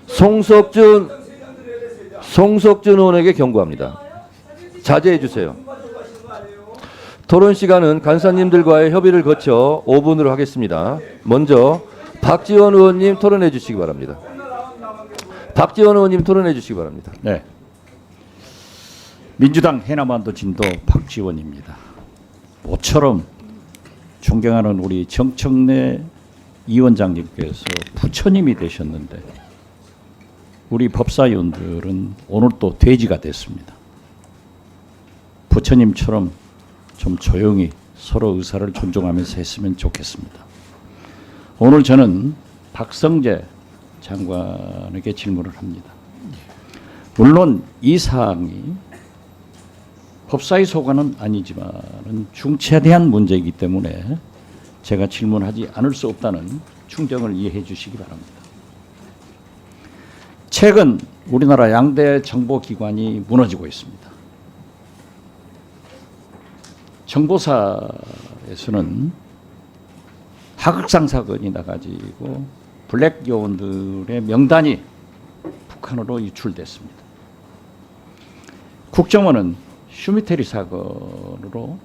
송석준 의원에게 경고합니다. 자제해 주세요. 토론 시간은 간사님들과의 협의를 거쳐 5분으로 하겠습니다. 먼저 박지원 의원님 토론해 주시기 바랍니다. 박지원 의원님 토론해 주시기 바랍니다. 네. 민주당 해남반도 진도 박지원입니다. 모처럼 존경하는 우리 정청래 위원장님께서 부처님이 되셨는데 우리 법사위원들은 오늘 또 돼지가 됐습니다. 부처님처럼 좀 조용히 서로 의사를 존중하면서 했으면 좋겠습니다. 오늘 저는 박성재 장관에게 질문을 합니다. 물론 이 사항이 법사위 소관은 아니지만 중차대한 문제이기 때문에 제가 질문하지 않을 수 없다는 충정을 이해해 주시기 바랍니다. 최근 우리나라 양대 정보기관이 무너지고 있습니다. 정보사에서는 하극상 사건이 나가지고 블랙 요원들의 명단이 북한으로 유출됐습니다. 국정원은 슈미테리 사건으로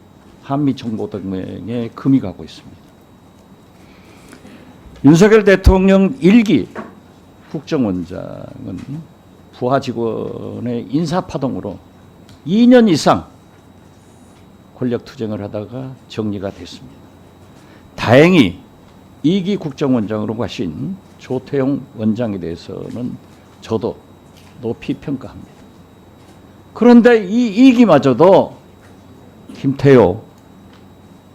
한미 정보동맹에 금이 가고 있습니다. 윤석열 대통령 1기 국정원장은 부하 직원의 인사파동으로 2년 이상 권력투쟁을 하다가 정리가 됐습니다. 다행히 2기 국정원장으로 가신 조태용 원장에 대해서는 저도 높이 평가합니다. 그런데 이 2기마저도 김태효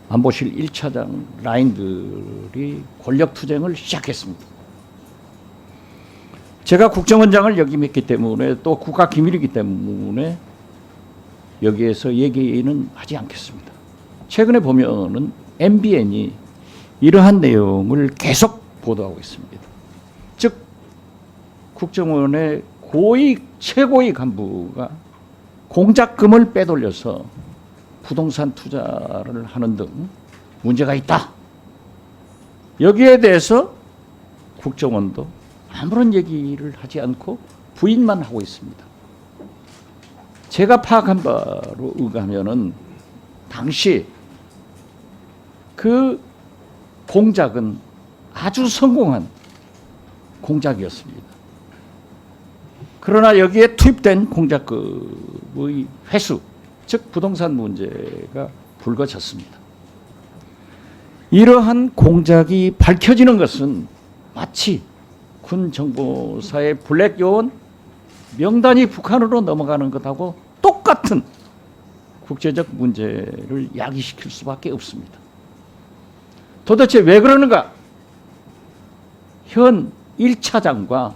안보실 1차장 라인들이 권력투쟁을 시작했습니다. 제가 국정원장을 역임했기 때문에 또 국가기밀이기 때문에 여기에서 얘기는 하지 않겠습니다. 최근에 보면은 MBN이 이러한 내용을 계속 보도하고 있습니다. 즉 국정원의 고위 최고위 간부가 공작금을 빼돌려서 부동산 투자를 하는 등 문제가 있다. 여기에 대해서 국정원도 아무런 얘기를 하지 않고 부인만 하고 있습니다. 제가 파악한 바로 의하면은 당시 그 공작은 아주 성공한 공작이었습니다. 그러나 여기에 투입된 공작금의 회수, 즉 부동산 문제가 불거졌습니다. 이러한 공작이 밝혀지는 것은 마치 군 정보사의 블랙 요원 명단이 북한으로 넘어가는 것하고 똑같은 국제적 문제를 야기시킬 수밖에 없습니다. 도대체 왜 그러는가? 현 1차장과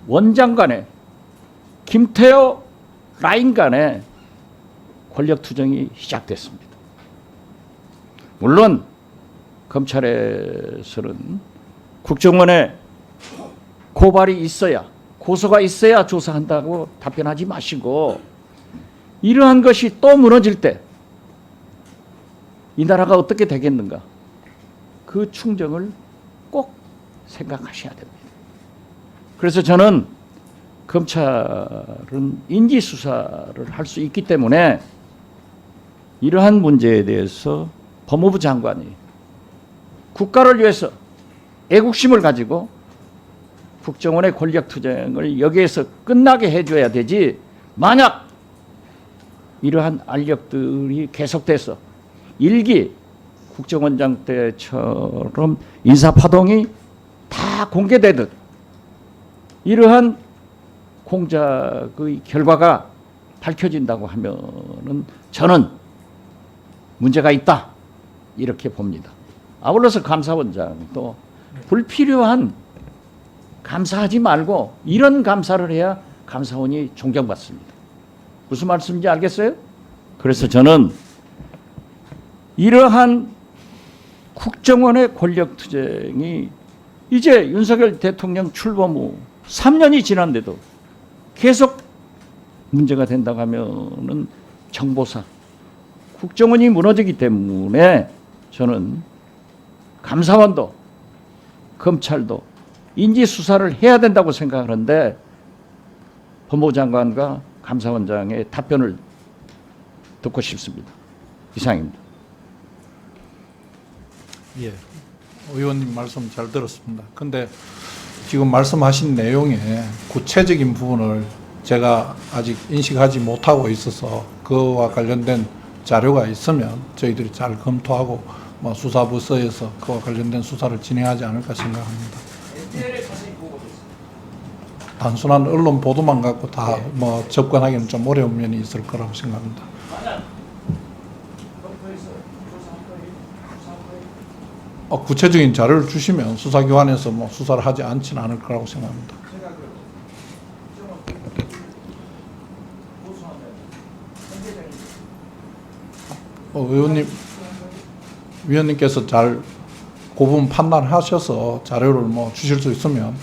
원장 간의 김태효 라인 간의 권력투쟁이 시작됐습니다. 물론 검찰에서는 국정원에 고발이 있어야, 고소가 있어야 조사한다고 답변하지 마시고 이러한 것이 또 무너질 때 이 나라가 어떻게 되겠는가? 그 충정을 꼭 생각하셔야 됩니다. 그래서 저는 검찰은 인지수사를 할 수 있기 때문에 이러한 문제에 대해서 법무부 장관이 국가를 위해서 애국심을 가지고 국정원의 권력투쟁을 여기에서 끝나게 해줘야 되지, 만약 이러한 알력들이 계속돼서 1기 국정원장 때처럼 인사파동이 다 공개되듯 이러한 공작의 결과가 밝혀진다고 하면은 저는 문제가 있다 이렇게 봅니다. 아울러서 감사원장도 불필요한 감사하지 말고 이런 감사를 해야 감사원이 존경받습니다. 무슨 말씀인지 알겠어요? 그래서 저는 이러한 국정원의 권력투쟁이 이제 윤석열 대통령 출범 후 3년이 지났는데도 계속 문제가 된다고 하면은 정보사, 국정원이 무너지기 때문에 저는 감사원도 검찰도 인지 수사를 해야 된다고 생각하는데 법무부 장관과 감사원장의 답변을 듣고 싶습니다. 이상입니다. 예, 의원님 말씀 잘 들었습니다. 근데 지금 말씀하신 내용에 구체적인 부분을 제가 아직 인식하지 못하고 있어서 그와 관련된 자료가 있으면 저희들이 잘 검토하고 뭐 수사부서에서 그와 관련된 수사를 진행하지 않을까 생각합니다. 단순한 언론 보도만 갖고 다 뭐 접근하기는 좀 어려운 면이 있을 거라고 생각합니다. 구체적인 자료를 주시면 수사기관에서 뭐 수사를 하지 않지는 않을 거라고 생각합니다. 위원님께서 잘 그 부분 판단하셔서 자료를 뭐 주실 수 있으면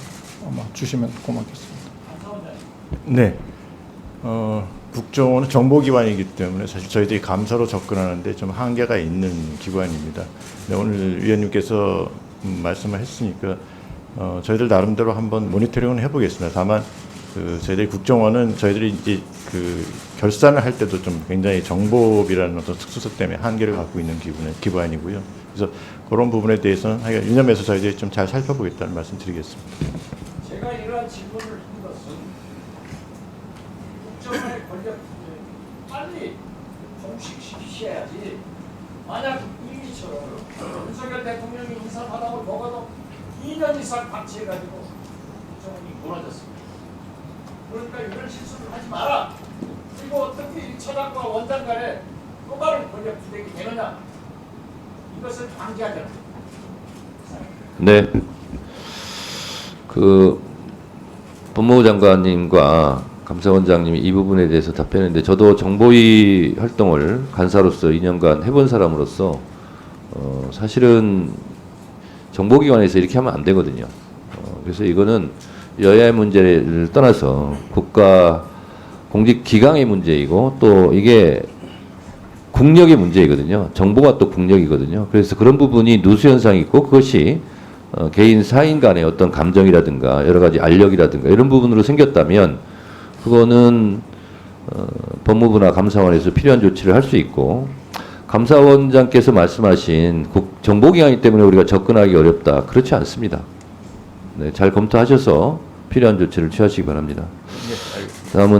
주시면 고맙겠습니다. 네. 국정원은 정보기관이기 때문에 사실 저희들이 감사로 접근하는데 좀 한계가 있는 기관입니다. 네, 오늘 위원님께서 말씀을 했으니까 저희들 나름대로 한번 모니터링은 해보겠습니다. 다만 저희들이 국정원은 저희들이 이제 결산을 할 때도 좀 굉장히 정보비라는 어떤 특수성 때문에 한계를 갖고 있는 기관이고요. 그래서 그런 부분에 대해서는 유념해서 저희들이 좀 잘 살펴보겠다는 말씀드리겠습니다. 제가 이러한 질문을 한 것은 국정원의 권력 빨리 종식시켜야지. 만약 이미처럼 윤석열 대통령이 인사마당을 먹어도 2년 이상 박치해가지고 국정원이 무너졌습니다. 그러니까 이런 실수를 하지 마라. 그리고 어떻게 이 처장과 원장 간에 또 다른 권력 투쟁이 되느냐. 이것을 방지하자. 네. 법무부 장관님과 감사원장님이 이 부분에 대해서 답변했는데 저도 정보위 활동을 간사로서 2년간 해본 사람으로서 사실은 정보기관에서 이렇게 하면 안 되거든요. 그래서 이거는 여야의 문제를 떠나서 국가 공직 기강의 문제이고 또 이게 국력의 문제이거든요. 정보가 또 국력이거든요. 그래서 그런 부분이 누수 현상이 있고 그것이 개인 사인 간의 어떤 감정이라든가 여러 가지 알력이라든가 이런 부분으로 생겼다면 그거는 법무부나 감사원에서 필요한 조치를 할 수 있고 감사원장께서 말씀하신 정보기관이기 때문에 우리가 접근하기 어렵다. 그렇지 않습니다. 네, 잘 검토하셔서 필요한 조치를 취하시기 바랍니다. 다음은